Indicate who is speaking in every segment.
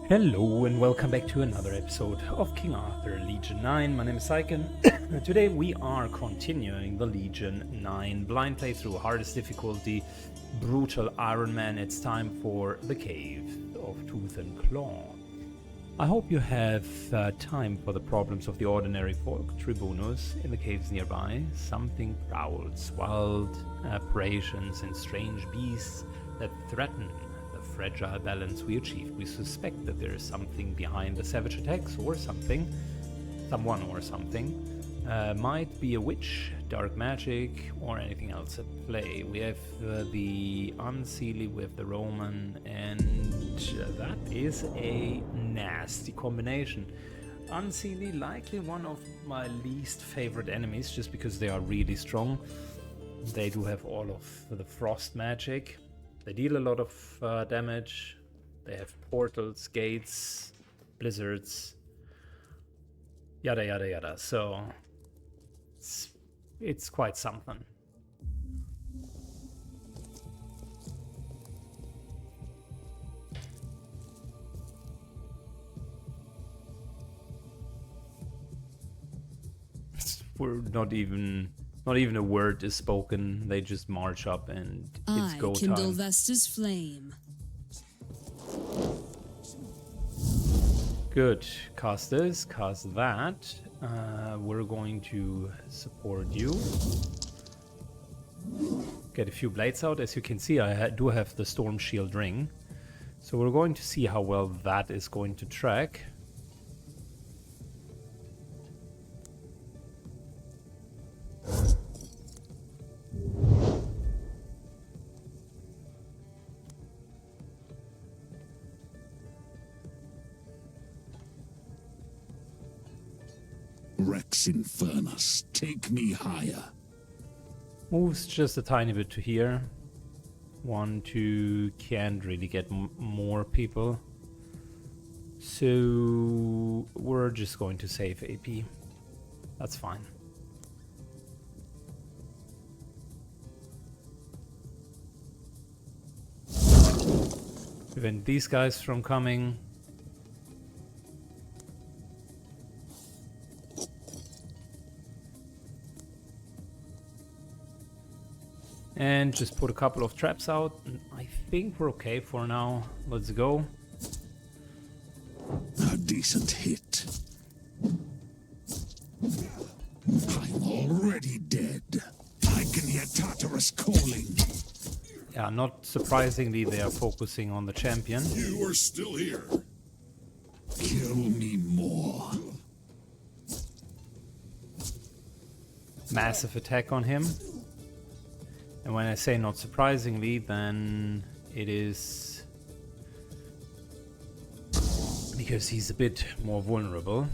Speaker 1: Hello and welcome back to another episode of King Arthur Legion 9. My name is Syken. Today we are continuing the Legion 9 blind playthrough, hardest difficulty, brutal Iron Man. It's time for the Cave of Tooth and Claw. I hope you have time for the problems of the ordinary folk, tribunus, in the caves nearby. Something prowls, wild apparitions and strange beasts that threaten the fragile balance we achieved. We suspect that there is something behind the savage attacks or something. Someone or something. Might be a witch, dark magic, or anything else at play. We have the Unseelie with the Roman, and that is a nasty combination. Unseelie, likely one of my least favorite enemies, just because they are really strong. They do have all of the frost magic. They deal a lot of damage. They have portals, gates, blizzards, yada yada yada. So it's quite something. We're not even a word is spoken. They just march up and it's go time. I kindle
Speaker 2: Vesta's flame.
Speaker 1: Good. Cast this, cast that. We're going to support you. Get a few blades out. As you can see, I do have the Storm Shield ring. So we're going to see how well that is going to track.
Speaker 3: Rex Infernus, take me higher.
Speaker 1: Moves just a tiny bit to here. 1, 2, can't really get more people. So we're just going to save AP. That's fine. Prevent these guys from coming. And just put a couple of traps out. I think we're okay for now. Let's go.
Speaker 3: A decent hit. I'm already dead. I can hear Tartarus calling.
Speaker 1: Yeah, not surprisingly, they are focusing on the champion.
Speaker 3: You are still here. Kill me more.
Speaker 1: Massive attack on him. And when I say not surprisingly, then it is because he's a bit more vulnerable.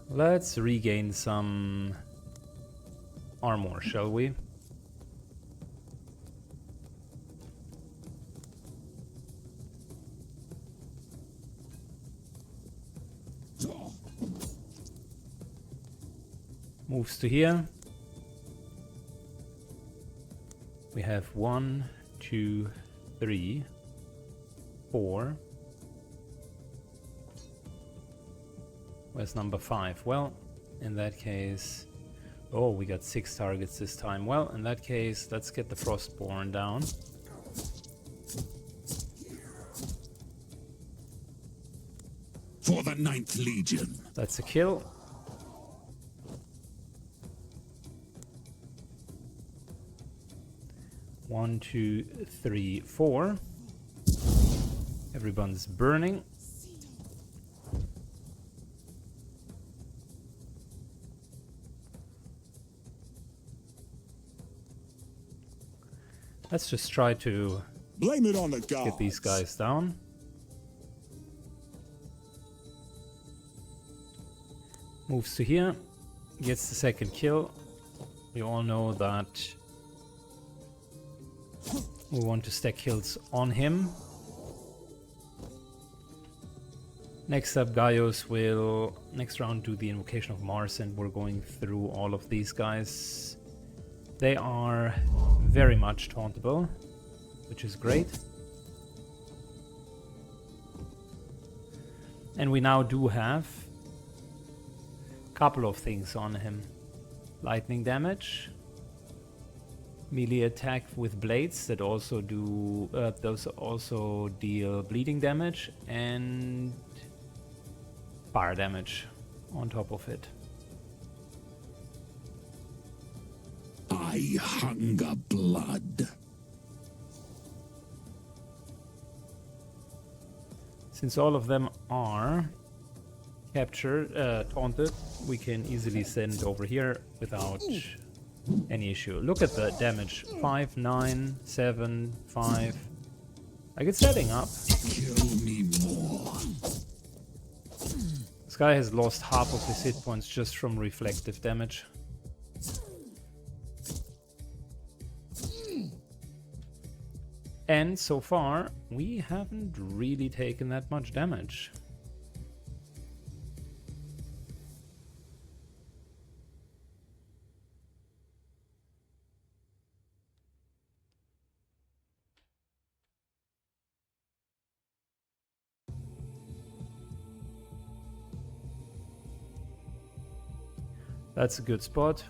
Speaker 1: Let's regain some armor, shall we? Moves to here. We have 1, 2, 3, 4. Where's number 5? Well, in that case... Oh, we got 6 targets this time. Well, in that case, let's get the Frostborn down.
Speaker 3: For the 9th Legion.
Speaker 1: That's a kill. One, 2, 3, 4. Everyone's burning. Let's just try to
Speaker 3: blame it on the gods.
Speaker 1: Get these guys down. Moves to here. Gets the second kill. We all know that we want to stack kills on him. Next up, Gaius will next round do the Invocation of Mars, and we're going through all of these guys. They are very much tauntable, which is great. And we now do have a couple of things on him. Lightning damage, melee attack with blades that also do those also deal bleeding damage, and fire damage on top of it.
Speaker 3: I hunger blood.
Speaker 1: Since all of them are captured, taunted, we can easily send over here without any issue. Look at the damage. 5, 9, 7, 5. Like, it's setting up.
Speaker 3: Kill me more.
Speaker 1: This guy has lost half of his hit points just from reflective damage. And so far, we haven't really taken that much damage. That's a good spot.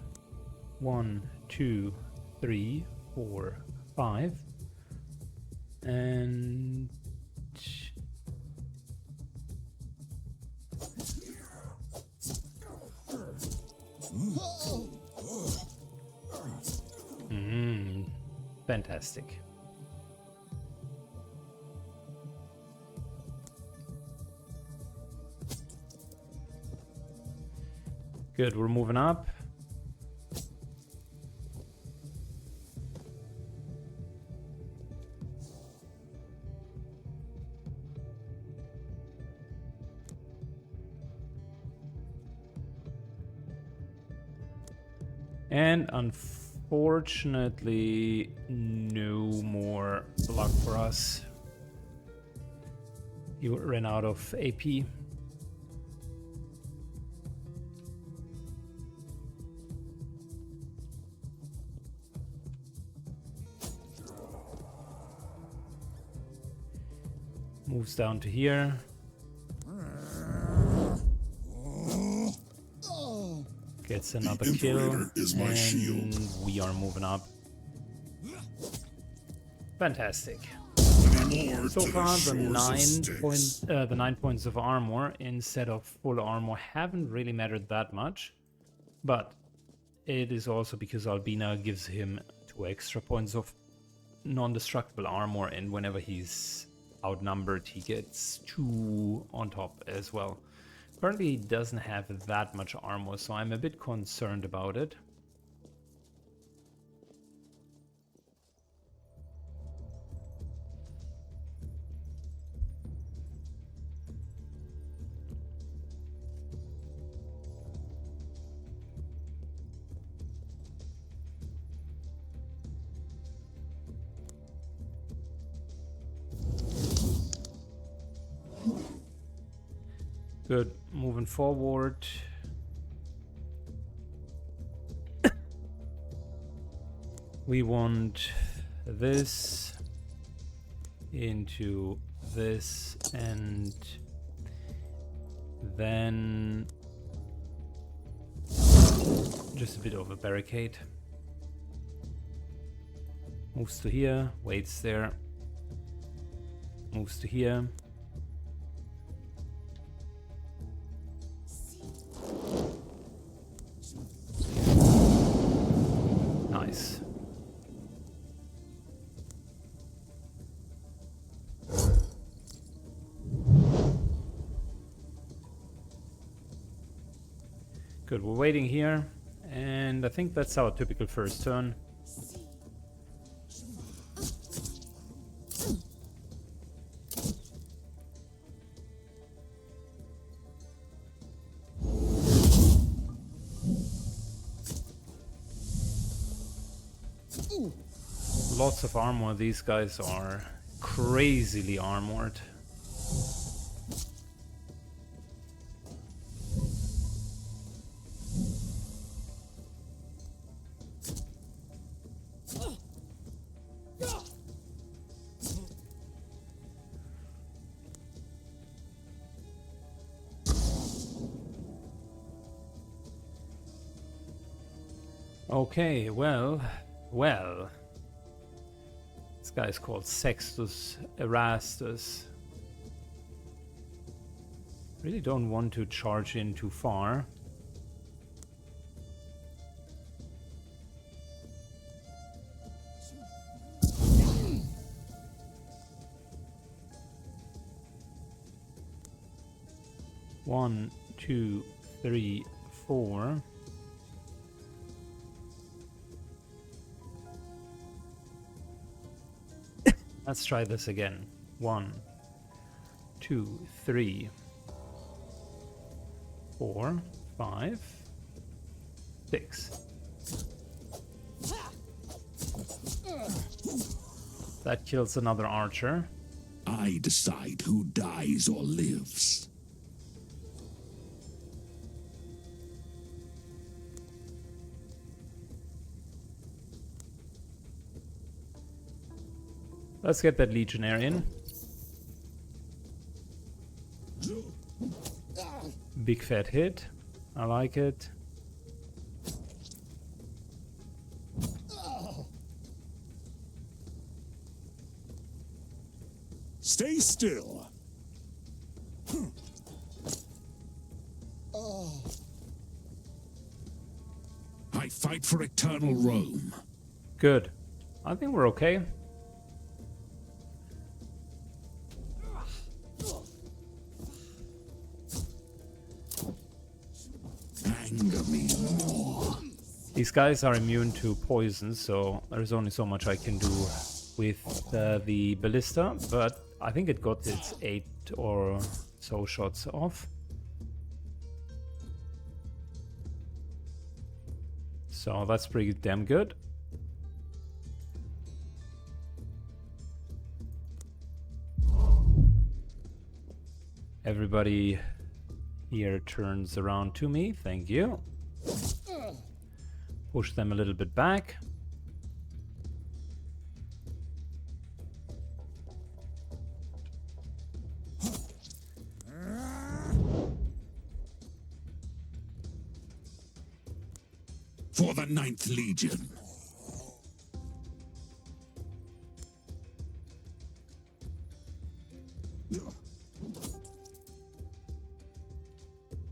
Speaker 1: 1, 2, 3, 4, 5. And fantastic. Good, we're moving up. And unfortunately, no more luck for us. You ran out of AP. Moves down to here. Gets another kill, and we are moving up. Fantastic. So far, the 9 points of armor instead of full armor haven't really mattered that much, but it is also because Albina gives him 2 extra points of non-destructible armor, and whenever he's outnumbered, he gets 2 on top as well. Currently, he doesn't have that much armor, so I'm a bit concerned about it. Good, moving forward. We want this into this, and then just a bit of a barricade. Moves to here, waits there. Moves to here. Nice. Good, we're waiting here, and I think that's our typical first turn. Lots of armor. These guys are crazily armored. Okay, well. This guy's called Sextus Erastus. Really don't want to charge in too far. One, two, three, four. Let's try this again. 1, 2, 3, 4, 5, 6. That kills another archer.
Speaker 3: I decide who dies or lives.
Speaker 1: Let's get that legionarian. Big fat hit. I like it.
Speaker 3: Stay still. I fight for eternal Rome.
Speaker 1: Good. I think we're okay.
Speaker 3: Anger me more.
Speaker 1: These guys are immune to poison, so there's only so much I can do with the ballista, but I think it got its 8 or so shots off. So that's pretty damn good. Everybody here turns around to me, thank you. Push them a little bit back.
Speaker 3: For the 9th Legion.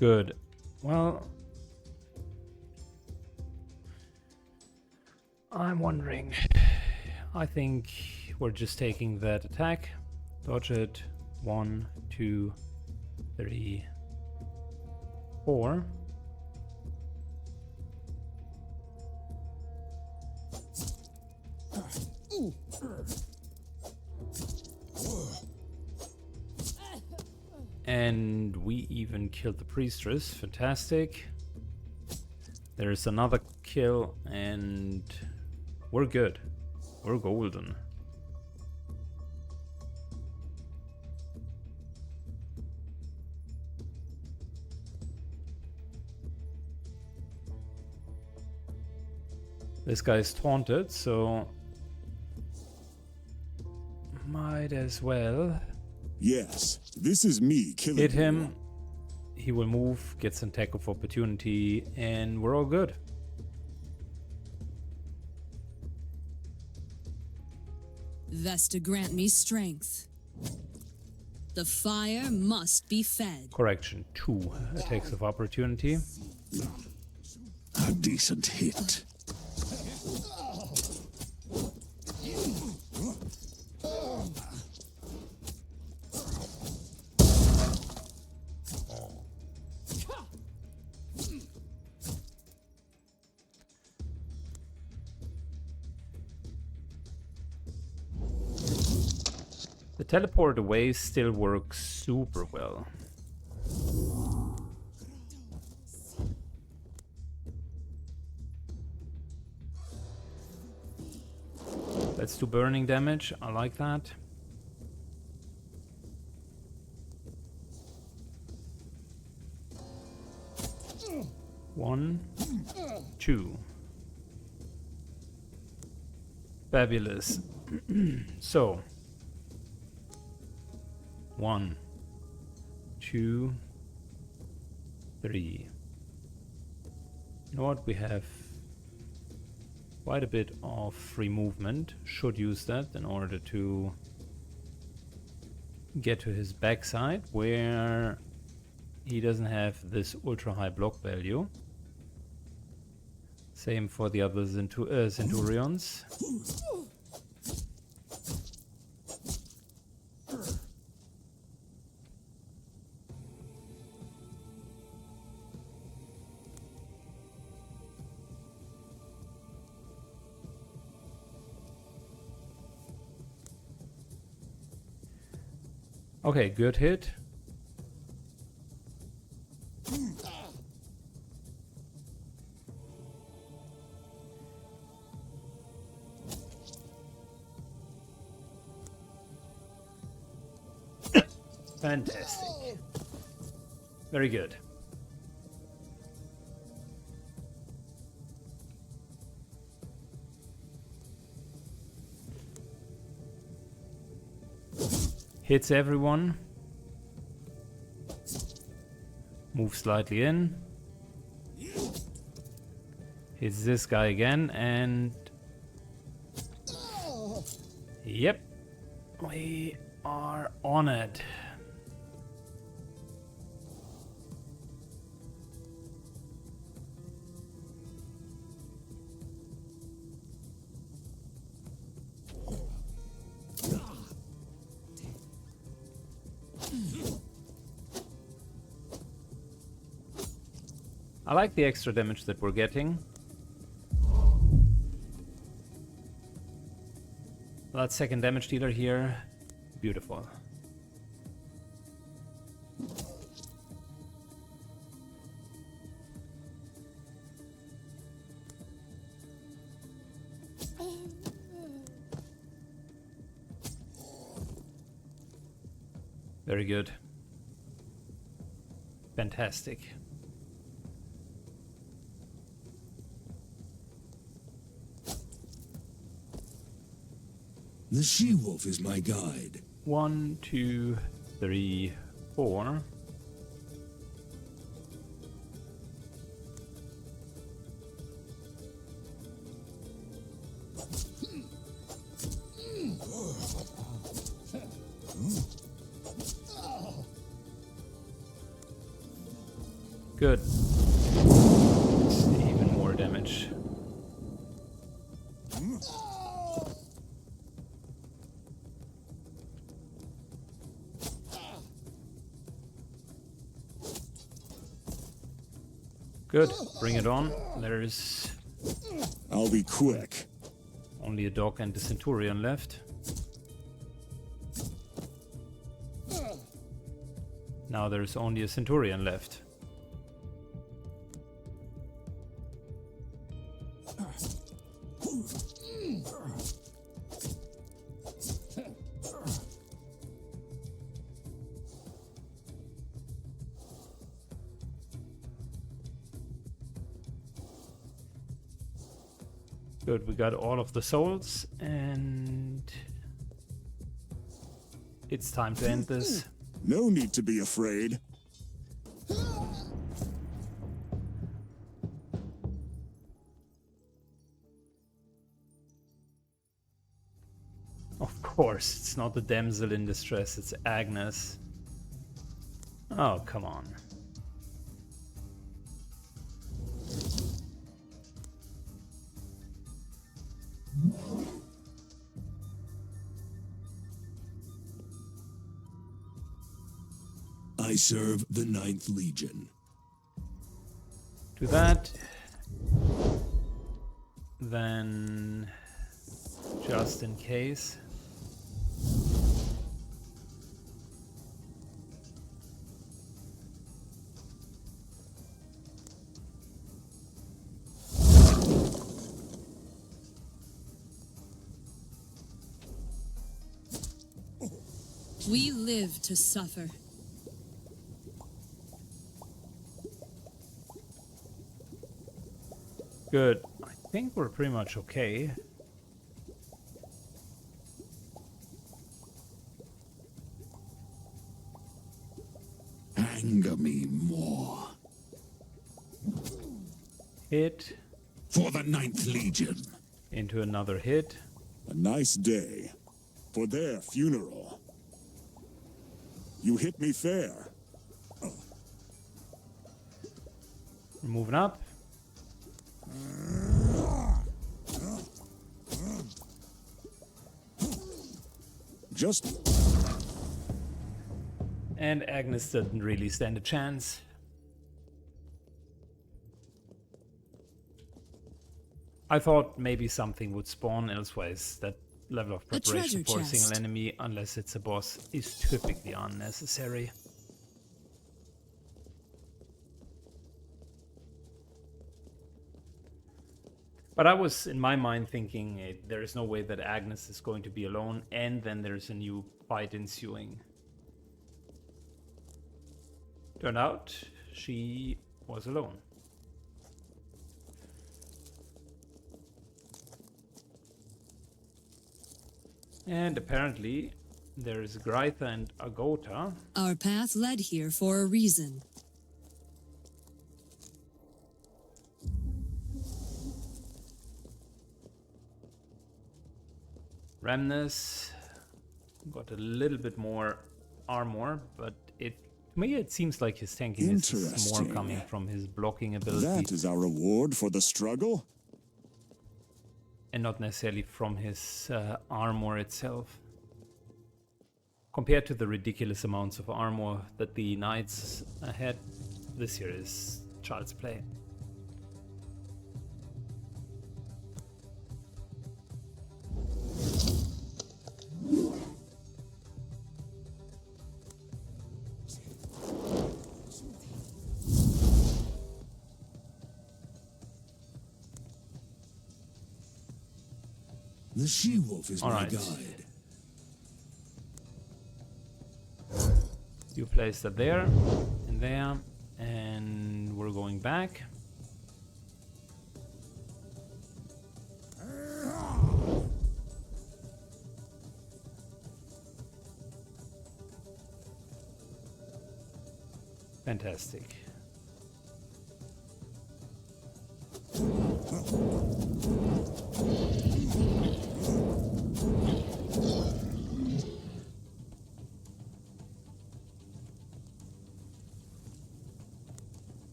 Speaker 1: Good. Well, I'm wondering. I think we're just taking that attack. Dodge it. 1, 2, 3, 4. And we even killed the priestess. Fantastic. There's another kill and we're good. We're golden. This guy's taunted, so might as well
Speaker 3: Yes, this is me killing
Speaker 1: hit him. He will move, gets an attack of opportunity, and we're all good.
Speaker 2: Thus to grant me strength. The fire must be fed.
Speaker 1: Correction, 2 attacks of opportunity.
Speaker 3: A decent hit. The teleport away still works super well. Let's do burning damage. I like that. One, 2. Fabulous. So 1, 2, 3. You know what? We have
Speaker 1: quite a bit of free movement. Should use that in order to get to his backside, where he doesn't have this ultra high block value. Same for the other Centurions. Okay, good hit. Fantastic. Very good. Hits everyone. Move slightly in. Hits this guy again and... Yep. We are on it. I like the extra damage that we're getting. That second damage dealer here, beautiful. Very good. Fantastic.
Speaker 3: The she-wolf is my guide.
Speaker 1: 1, 2, 3, 4. Good. Even more damage. Good, bring it on. There's
Speaker 3: I'll be quick.
Speaker 1: only a dog and a centurion left. Now there's only a centurion left. Good, we got all of the souls, and it's time to end this.
Speaker 3: No need to be afraid.
Speaker 1: Of course, it's not the damsel in distress, it's Agnes. Oh, come on.
Speaker 3: I serve the 9th Legion.
Speaker 1: Do that. Then, just in case.
Speaker 2: We live to suffer.
Speaker 1: Good. I think we're pretty much okay.
Speaker 3: Anger me more.
Speaker 1: Hit.
Speaker 3: For the 9th Legion.
Speaker 1: Into another hit.
Speaker 3: A nice day for their funeral. You hit me fair.
Speaker 1: We're moving up.
Speaker 3: Just
Speaker 1: And Agnes didn't really stand a chance. I thought maybe something would spawn elsewhere. That level of preparation for a single enemy, unless it's a boss, is typically unnecessary. But I was, in my mind, thinking there is no way that Agnes is going to be alone, and then there's a new fight ensuing. Turned out, she was alone. And apparently, there is Greitha and Agota.
Speaker 2: Our path led here for a reason.
Speaker 1: Ramnes got a little bit more armor, but to me it seems like his tankiness is more coming from his blocking ability.
Speaker 3: that is our reward for the struggle?
Speaker 1: And not necessarily from his armor itself. Compared to the ridiculous amounts of armor that the knights had, this here is child's play.
Speaker 3: The she-wolf is
Speaker 1: All
Speaker 3: my
Speaker 1: right.
Speaker 3: guide.
Speaker 1: You place that there, and there, and we're going back. Fantastic.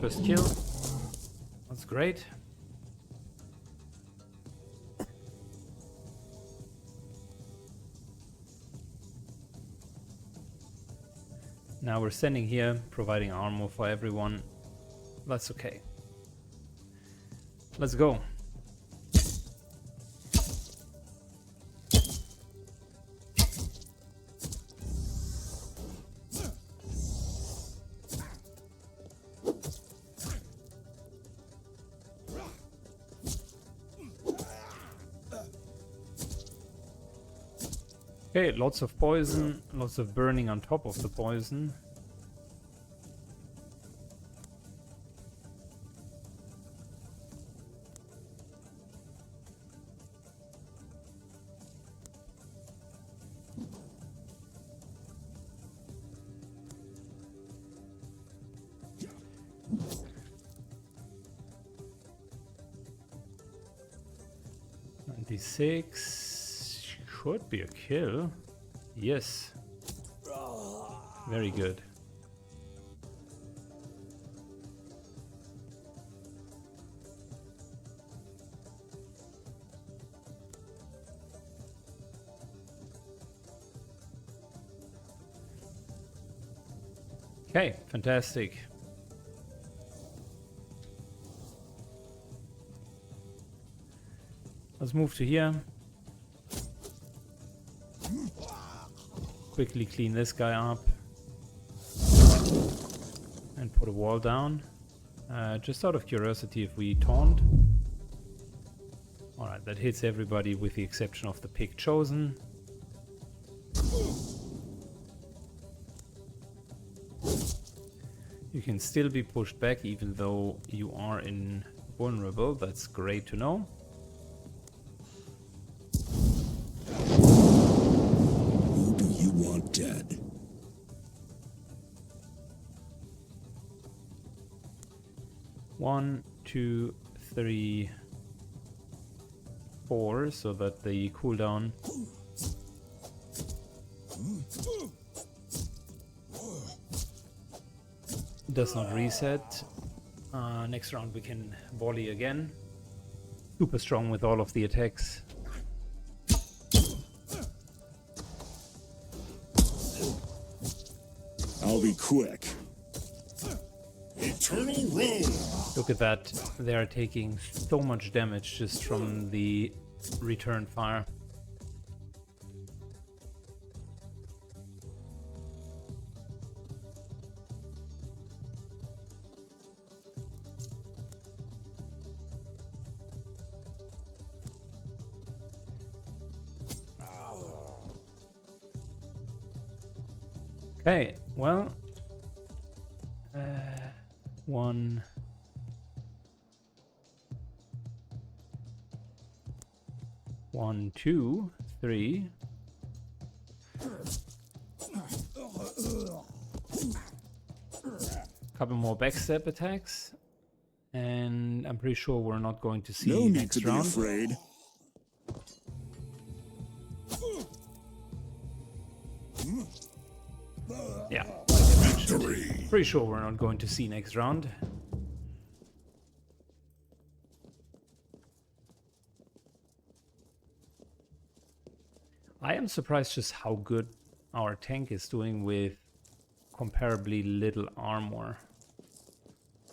Speaker 1: First kill. That's great. Now we're standing here, providing armor for everyone. That's okay. Let's go. Okay, lots of poison, lots of burning on top of the poison. .96 should be a kill. Yes. Very good. Okay, fantastic. Let's move to here. Quickly clean this guy up. And put a wall down. Just out of curiosity, if we taunt. Alright, that hits everybody with the exception of the pick chosen. You can still be pushed back even though you are invulnerable. That's great to know.
Speaker 3: Who do you want dead?
Speaker 1: One, two, 3, 4, so that the cooldown does not reset. Next round we can volley again. Super strong with all of the attacks.
Speaker 3: I'll be quick. Eternal Road.
Speaker 1: Look at that. They are taking so much damage just from the return fire. Okay, well, 1, 1, 2, 3. Couple more backstep attacks, and I'm pretty sure we're not going to see
Speaker 3: No need
Speaker 1: next
Speaker 3: to be
Speaker 1: round.
Speaker 3: afraid.
Speaker 1: Yeah, like I mentioned, pretty sure we're not going to see next round. I am surprised just how good our tank is doing with comparably little armor.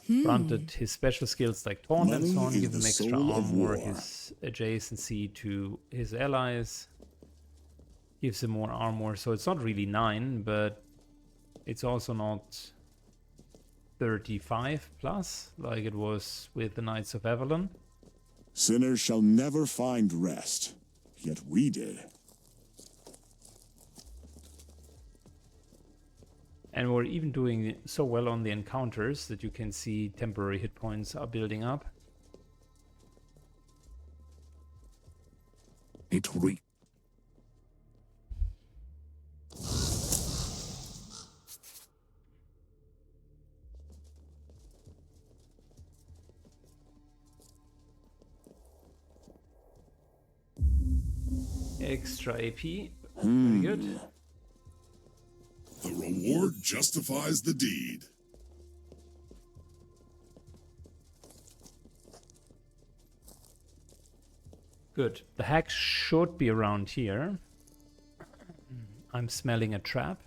Speaker 1: Granted, his special skills like taunt and so on
Speaker 3: Money is
Speaker 1: give him
Speaker 3: the
Speaker 1: extra
Speaker 3: soul of
Speaker 1: armor,
Speaker 3: war.
Speaker 1: his adjacency to his allies gives him more armor, so it's not really 9, but it's also not 35 plus like it was with the Knights of Avalon.
Speaker 3: Sinners shall never find rest, yet we did.
Speaker 1: And we're even doing so well on the encounters that you can see temporary hit points are building up. Extra AP, very good.
Speaker 4: The reward justifies the deed.
Speaker 1: Good. The hack should be around here. I'm smelling a trap.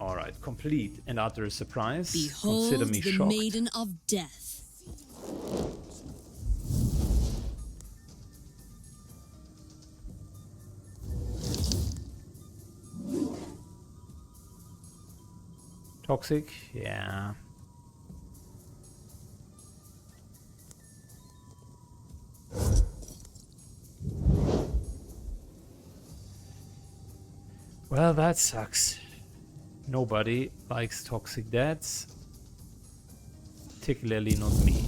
Speaker 1: Alright, complete and utter surprise.
Speaker 2: Behold
Speaker 1: Consider me
Speaker 2: the
Speaker 1: shocked.
Speaker 2: Maiden of Death.
Speaker 1: Toxic, yeah. Well, that sucks. Nobody likes toxic dads. Particularly not me.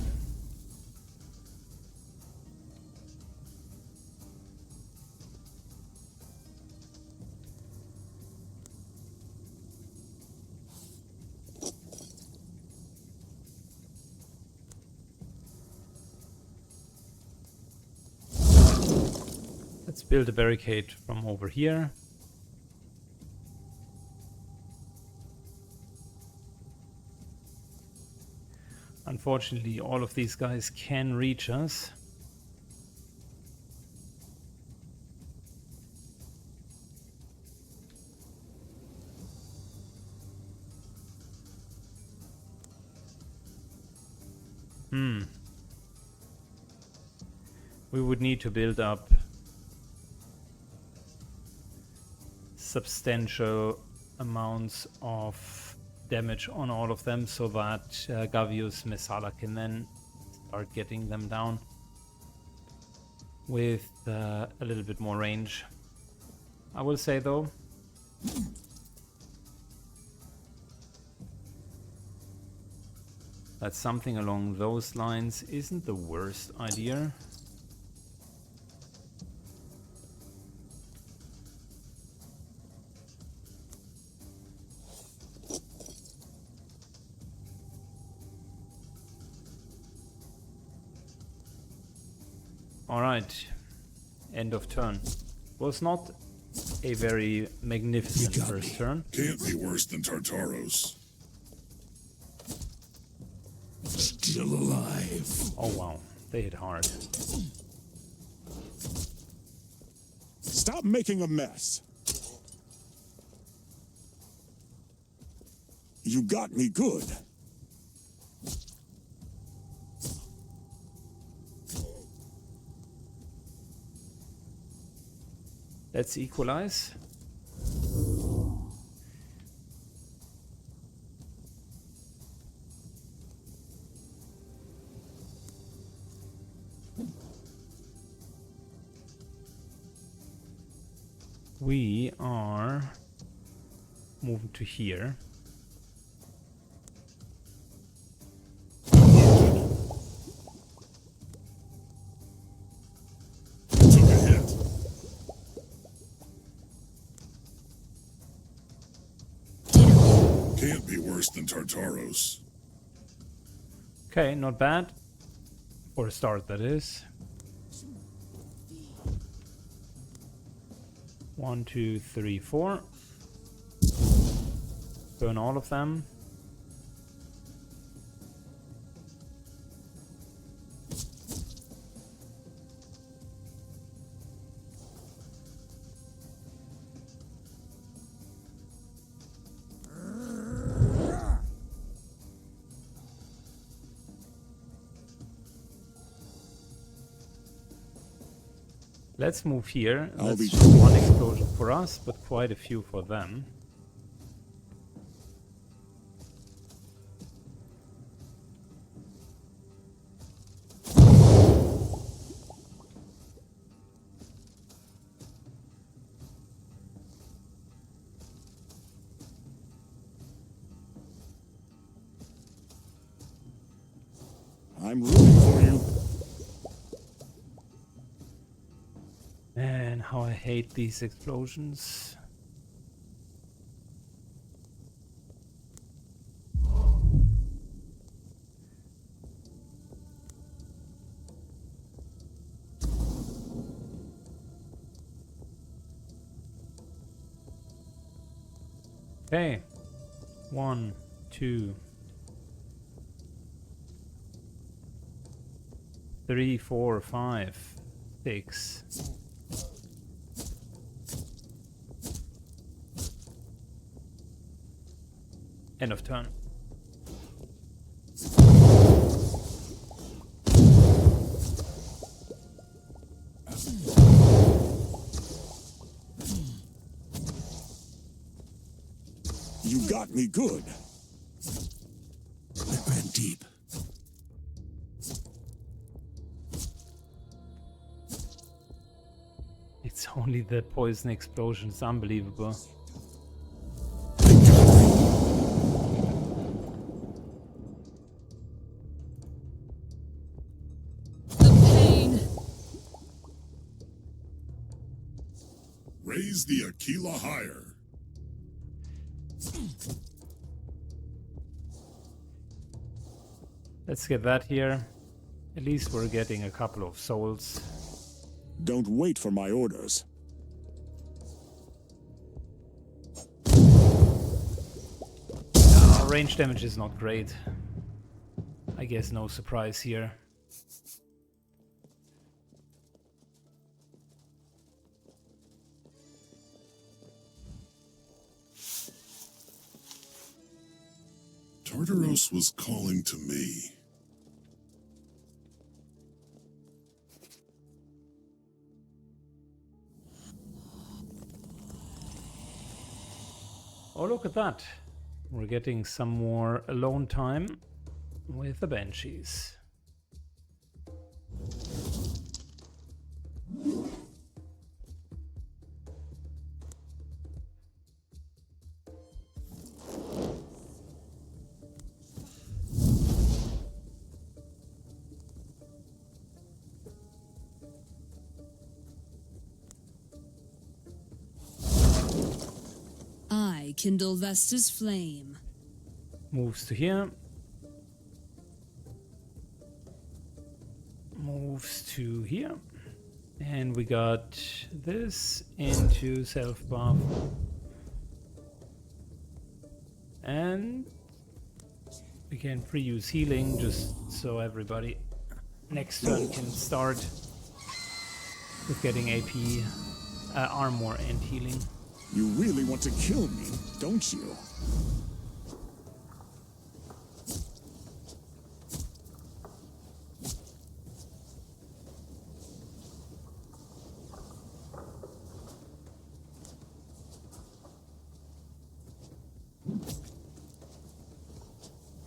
Speaker 1: Let's build a barricade from over here. Unfortunately, all of these guys can reach us. We would need to build up substantial amounts of damage on all of them so that Gavius Messala can then start getting them down with a little bit more range. I will say though, that something along those lines isn't the worst idea. Alright. End of turn. Was not a very magnificent first turn.
Speaker 4: Can't be worse than Tartaros.
Speaker 3: Still alive.
Speaker 1: Oh wow, they hit hard.
Speaker 3: Stop making a mess. You got me good.
Speaker 1: Let's equalize. We are moving to here.
Speaker 4: Took a hit. Can't be worse than Tartaros.
Speaker 1: Okay, not bad. For a start, that is. 1, 2, 3, 4. Burn all of them. Let's move here.
Speaker 3: I'll
Speaker 1: That's
Speaker 3: be
Speaker 1: just one explosion for us, but quite a few for them.
Speaker 3: I'm rooting for you.
Speaker 1: Man, how I hate these explosions. Okay. 1, 2, 3, 4, 5, 6. End of turn.
Speaker 3: You got me good. I ran deep.
Speaker 1: It's only the poison explosion. It's unbelievable.
Speaker 4: Raise the Aquila higher.
Speaker 1: Let's get that here. At least we're getting a couple of souls.
Speaker 3: Don't wait for my orders.
Speaker 1: Range damage is not great. I guess no surprise here.
Speaker 4: Tartaros was calling to me.
Speaker 1: Oh, look at that. We're getting some more alone time with the Banshees.
Speaker 2: I kindle Vesta's flame.
Speaker 1: Moves to here. Moves to here. And we got this into self buff. And we can pre-use healing just so everybody next turn can start with getting AP, armor and healing.
Speaker 3: You really want to kill me, don't you?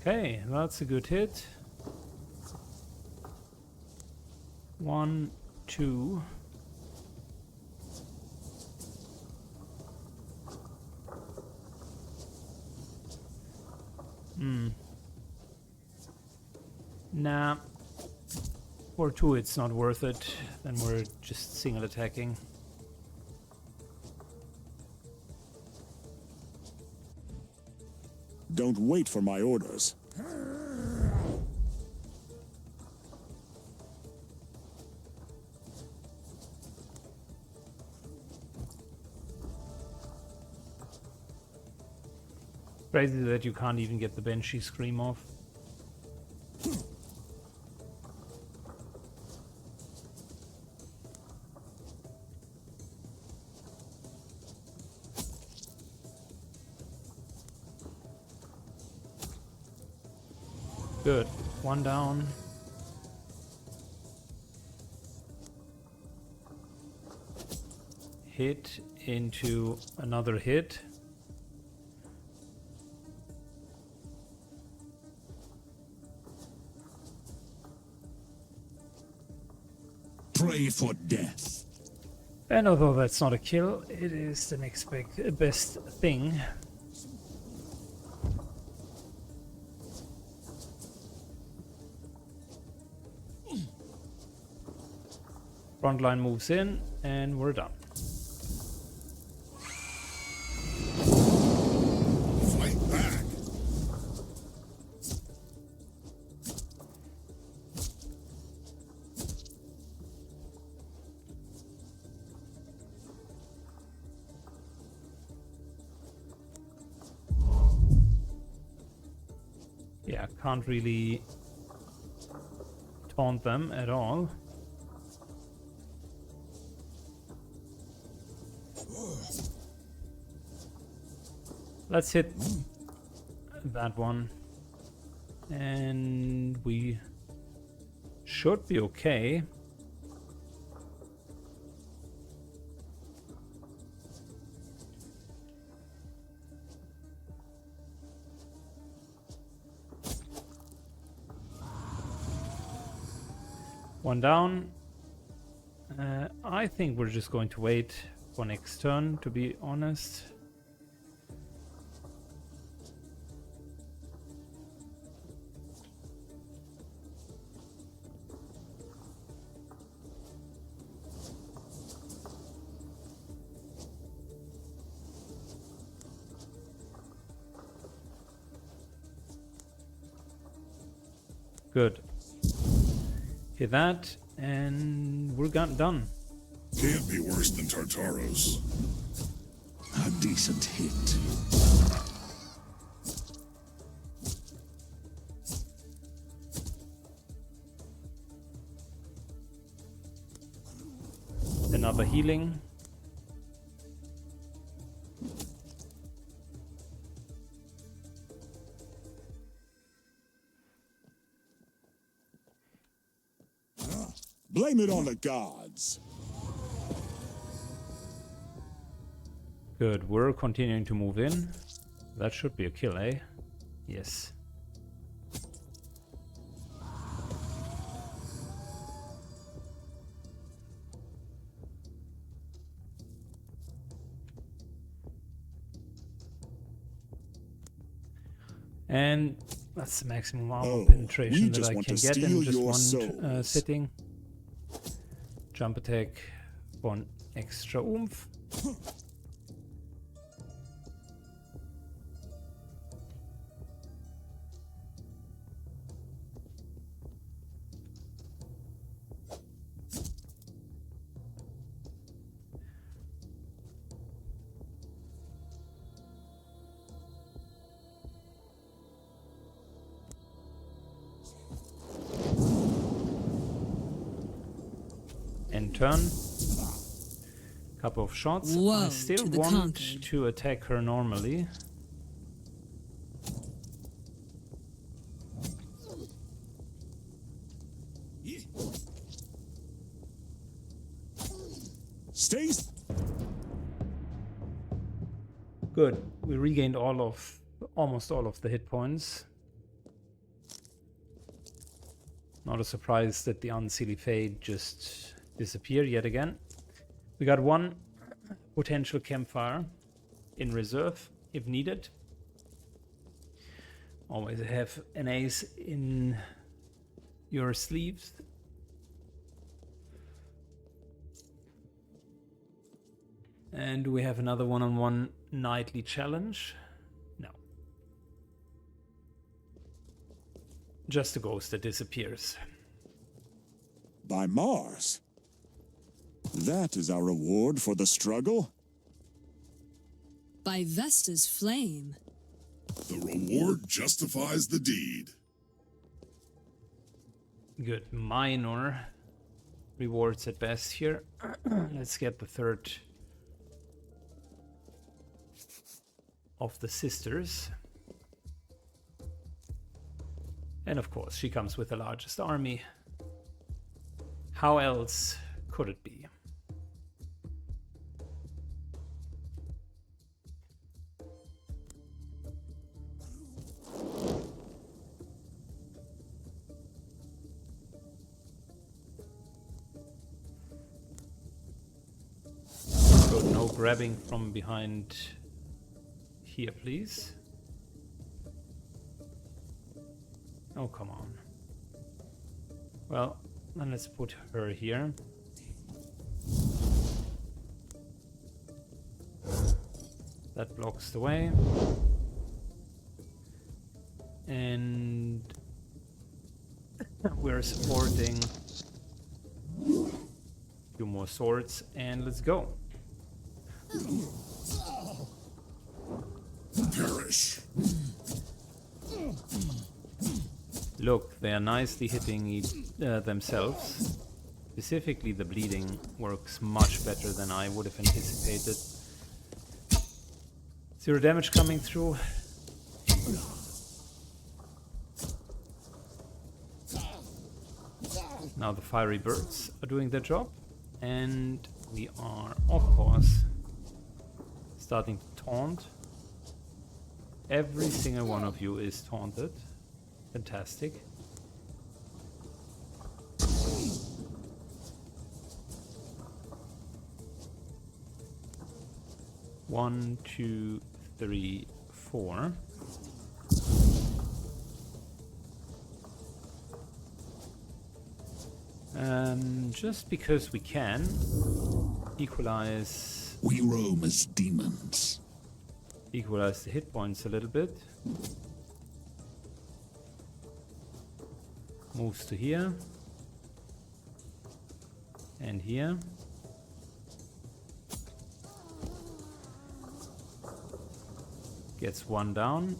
Speaker 1: Okay, that's a good hit. 1, 2. Nah. For 2 it's not worth it. Then we're just single attacking.
Speaker 3: Don't wait for my orders.
Speaker 1: Crazy that you can't even get the Banshee Scream off. Good. 1 down. Hit into another hit.
Speaker 3: Pray for death.
Speaker 1: And although that's not a kill, it is the next best thing. Frontline moves in, and we're done.
Speaker 4: Fight back.
Speaker 1: Yeah, can't really taunt them at all. Let's hit that one. And we should be okay. One down. I think we're just going to wait for next turn, to be honest. Good. Hit that, and we're done.
Speaker 4: Can't be worse than Tartaros.
Speaker 3: A decent hit.
Speaker 1: Another healing.
Speaker 3: Blame it on the gods.
Speaker 1: Good, we're continuing to move in. That should be a kill, eh? Yes. And that's the maximum armor penetration that I can get in just one sitting. Jump attack, 1 extra oomph. turn. Couple of shots. I
Speaker 2: Woe
Speaker 1: still
Speaker 2: to the
Speaker 1: want
Speaker 2: conquered.
Speaker 1: to attack her normally.
Speaker 3: Stays.
Speaker 1: Good. We regained almost all of the hit points. Not a surprise that the Unseelie Fade just disappeared yet again. We got one potential campfire in reserve if needed. Always have an ace in your sleeves. And we have another one-on-one nightly challenge. No. Just a ghost that disappears.
Speaker 3: By Mars. That is our reward for the struggle?
Speaker 2: By Vesta's flame.
Speaker 4: The reward justifies the deed.
Speaker 1: Good. Minor rewards at best here. Let's get the third of the sisters. And of course, she comes with the largest army. How else could it be? Good, no grabbing from behind here, please. Oh, come on. Well, then let's put her here. That blocks the way. And we're supporting a few more swords, and let's go.
Speaker 4: Perish.
Speaker 1: Look, they are nicely hitting themselves. Specifically, the bleeding works much better than I would have anticipated. 0 damage coming through. Now the fiery birds are doing their job. And we are, of course, starting to taunt. Every single one of you is taunted. Fantastic. One, two, three, four. Just because we can equalize.
Speaker 3: We roam as demons.
Speaker 1: Equalize the hit points a little bit. Moves to here. And here. Gets one down.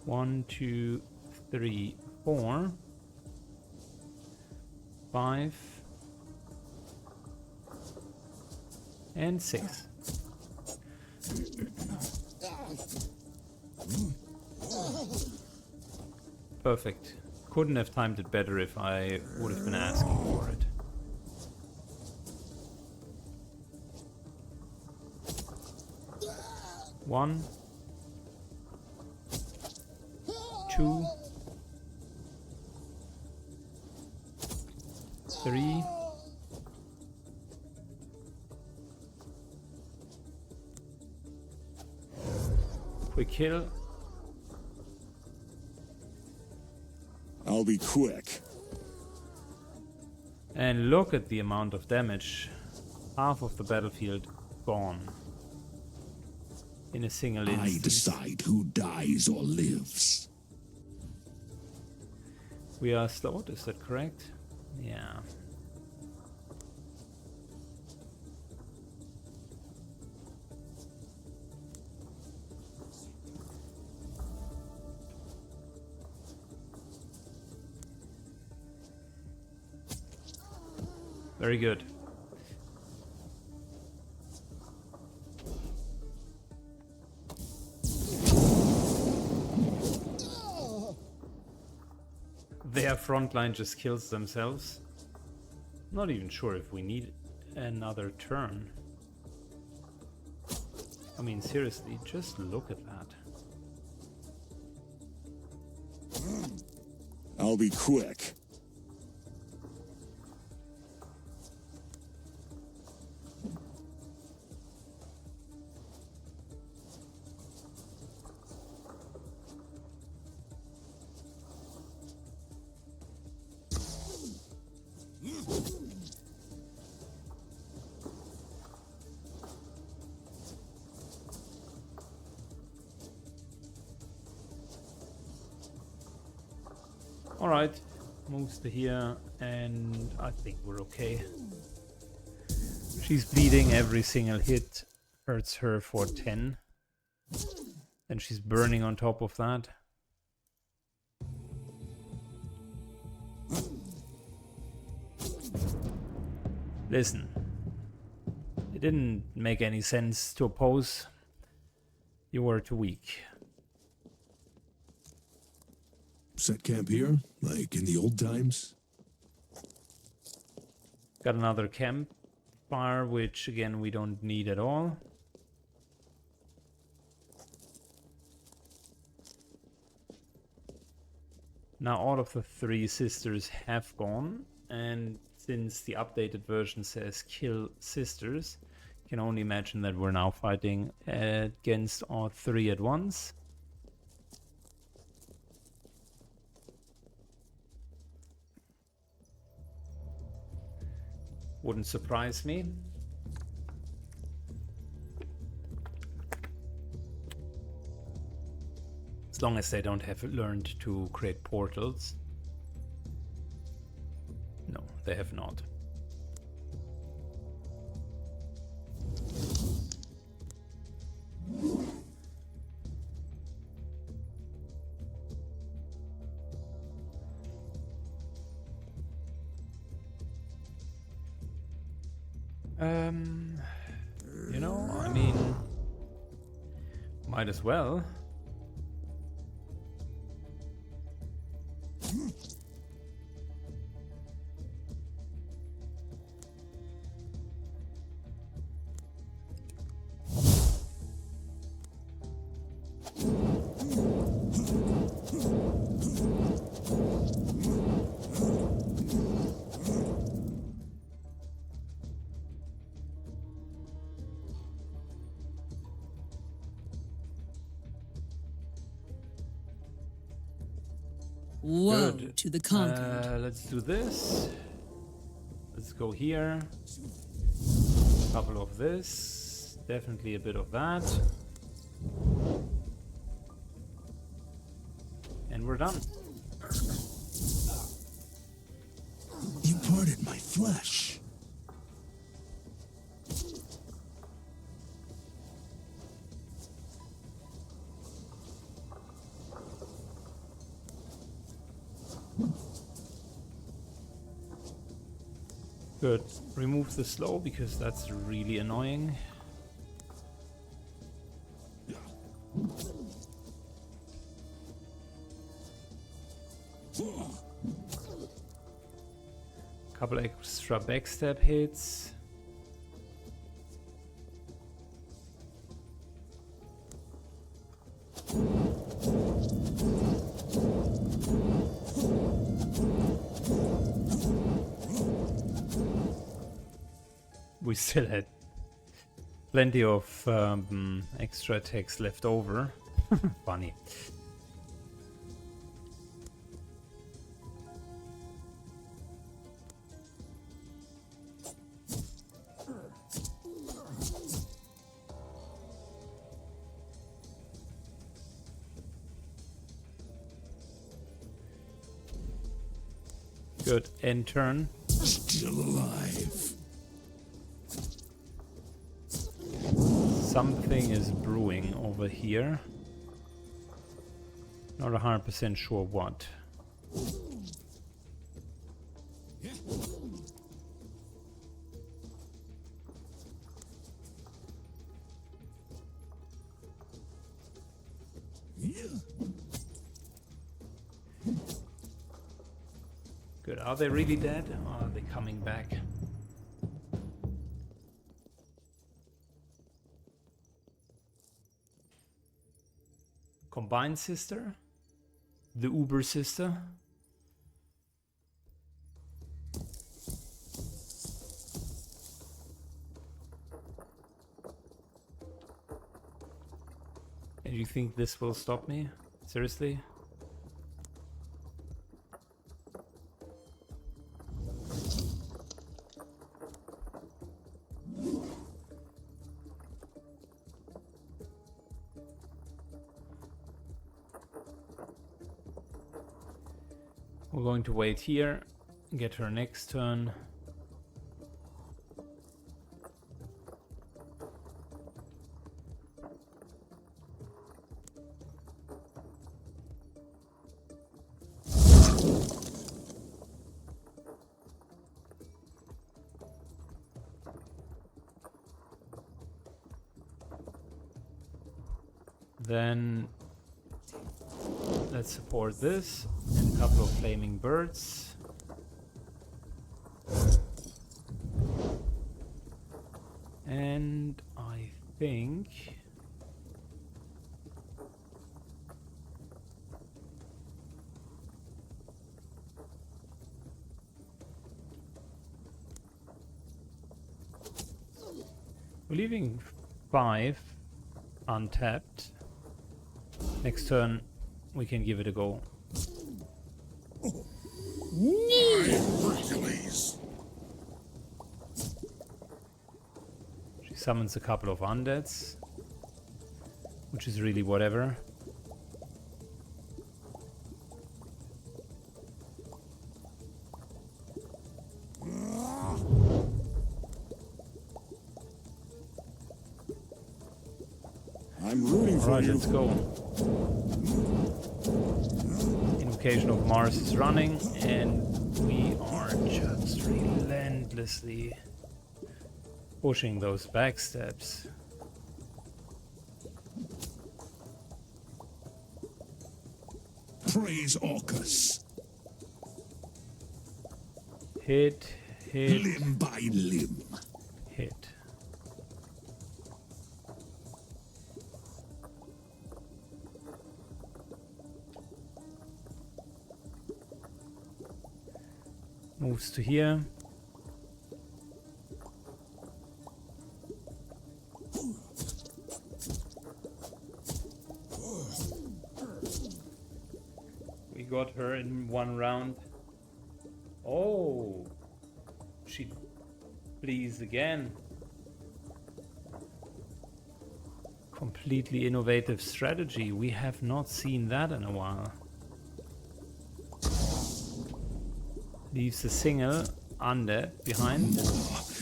Speaker 1: One, two, three, 4, 5, and 6. Perfect. Couldn't have timed it better if I would have been asking for it. One, 2, 3, 'Quick kill.
Speaker 3: I'll be quick.
Speaker 1: And look at the amount of damage. Half of the battlefield gone. In a single
Speaker 3: I
Speaker 1: instant.
Speaker 3: decide who dies or lives.
Speaker 1: We are slowed, is that correct? Yeah. Very good. Their front line just kills themselves. Not even sure if we need another turn. I mean, seriously, just look at that.
Speaker 3: I'll be quick.
Speaker 1: Alright, moves to here, and I think we're okay. She's bleeding, every single hit hurts her for 10. And she's burning on top of that. Listen, it didn't make any sense to oppose. You were too weak.
Speaker 4: Set camp here, like in the old times?
Speaker 1: Got another campfire, which again we don't need at all. Now all of the 3 sisters have gone, and since the updated version says kill sisters, you can only imagine that we're now fighting against all 3 at once. Wouldn't surprise me. As long as they don't have learned to create portals. No, they have not. You know, I mean, might as well.
Speaker 2: Woe
Speaker 1: Good.
Speaker 2: to the conquered.
Speaker 1: Let's do this. Let's go here. A couple of this. Definitely a bit of that. And we're done.
Speaker 4: You parted my flesh.
Speaker 1: Good. Remove the slow because that's really annoying. Couple extra backstab hits. We still had plenty of extra attacks left over. Funny. Good. End turn.
Speaker 4: Still alive.
Speaker 1: Something is brewing over here. Not 100% sure what. Good. Are they really dead? Or are they coming back? Combined sister? The Uber sister? And you think this will stop me? Seriously? We're going to wait here, get her next turn. Then let's support this and a couple of flaming birds. And I think we're leaving 5 untapped. Next turn, we can give it a go.
Speaker 4: Hercules.
Speaker 1: She summons a couple of undeads, which is really whatever.
Speaker 3: I'm rooting for
Speaker 1: Alright,
Speaker 3: you.
Speaker 1: let's go. Invocation of Mars is running, and we are just relentlessly pushing those backsteps.
Speaker 4: Praise Orcus.
Speaker 1: Hit, hit,
Speaker 4: Limb by limb.
Speaker 1: hit. Moves to here. We got her in one round. Oh, she flees again. Completely innovative strategy. We have not seen that in a while. Leaves a single undead behind.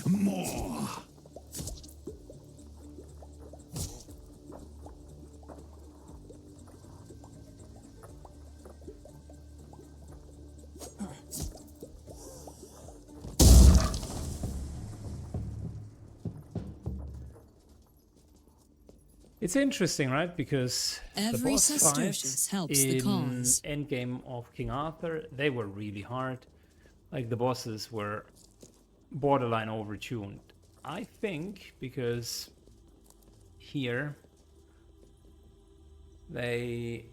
Speaker 4: More.
Speaker 1: It's interesting, right? Because
Speaker 2: Every
Speaker 1: the boss
Speaker 2: sestertius
Speaker 1: fights
Speaker 2: helps the
Speaker 1: in
Speaker 2: cause.
Speaker 1: Endgame of King Arthur, they were really hard. Like the bosses were borderline overtuned. I think because here they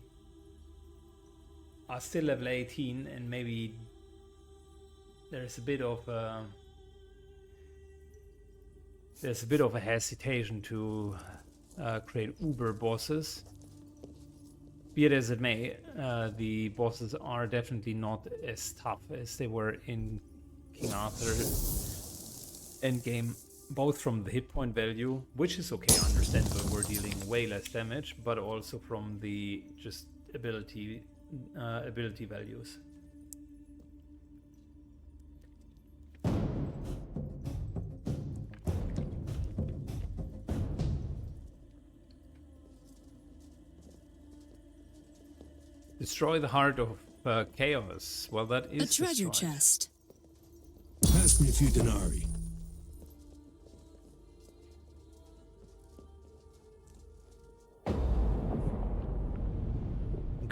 Speaker 1: are still level 18 and maybe there's a bit of a hesitation to create uber bosses. Be it as it may, the bosses are definitely not as tough as they were in King Arthur Endgame, both from the hit point value, which is okay, understandable, we're dealing way less damage, but also from the just ability values. Destroy the heart of chaos. Well, that is
Speaker 2: A treasure
Speaker 1: destroyed.
Speaker 2: chest.
Speaker 5: Pass me a few denarii.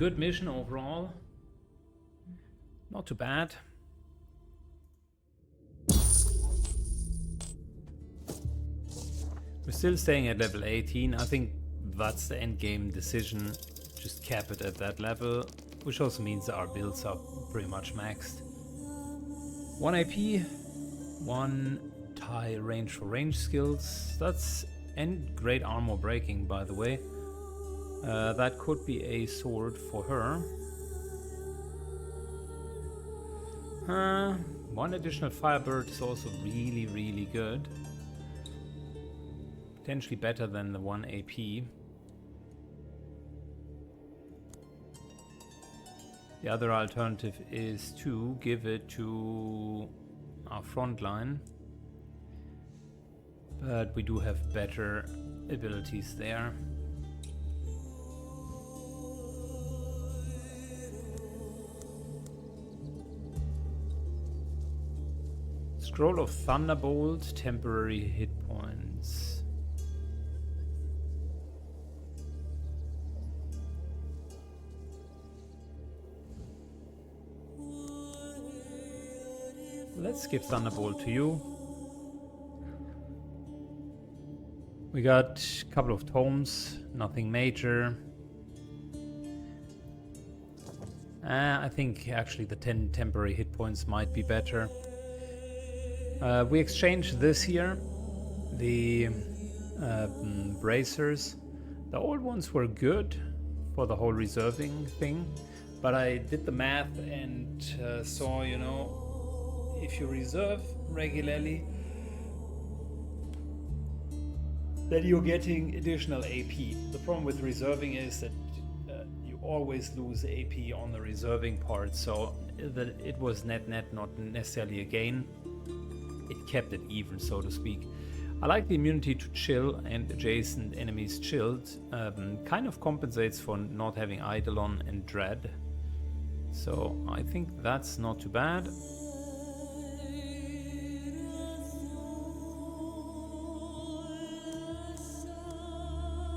Speaker 1: good mission overall. Not too bad. We're still staying at level 18. I think that's the end game decision. Just cap it at that level, which also means our builds are pretty much maxed. 1 AP, 1 tie range for range skills. That's and great armor breaking, by the way. That could be a sword for her. 1 additional Firebird is also really, really good. Potentially better than the 1 AP. The other alternative is to give it to our front line. But we do have better abilities there. Scroll of Thunderbolt, temporary hit points. Let's give Thunderbolt to you. We got a couple of tomes, nothing major. I think actually the 10 temporary hit points might be better. We exchanged this here, the bracers. The old ones were good for the whole reserving thing, but I did the math and saw, you know, if you reserve regularly, then you're getting additional AP. The problem with reserving is that you always lose AP on the reserving part, so that it was net not necessarily a gain. It kept it even, so to speak. I like the immunity to chill and adjacent enemies chilled. Kind of compensates for not having Eidolon and Dread. So I think that's not too bad.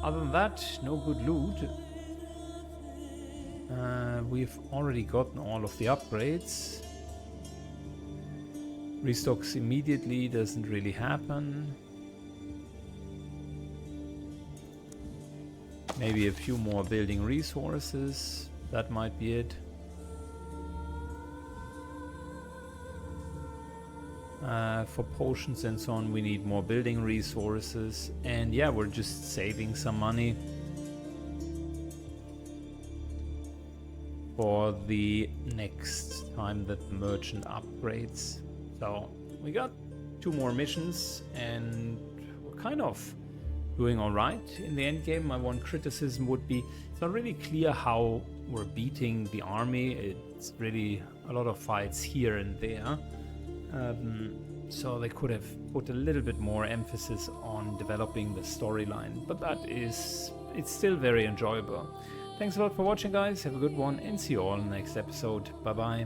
Speaker 1: Other than that, no good loot. We've already gotten all of the upgrades. Restocks immediately doesn't really happen. Maybe a few more building resources. That might be it. For potions and so on, we need more building resources. And yeah, we're just saving some money for the next time that the merchant upgrades. So we got 2 more missions and we're kind of doing alright in the end game. My one criticism would be it's not really clear how we're beating the army. It's really a lot of fights here and there. So they could have put a little bit more emphasis on developing the storyline, but it's still very enjoyable. Thanks a lot for watching, guys. Have a good one and see you all in the next episode. Bye bye.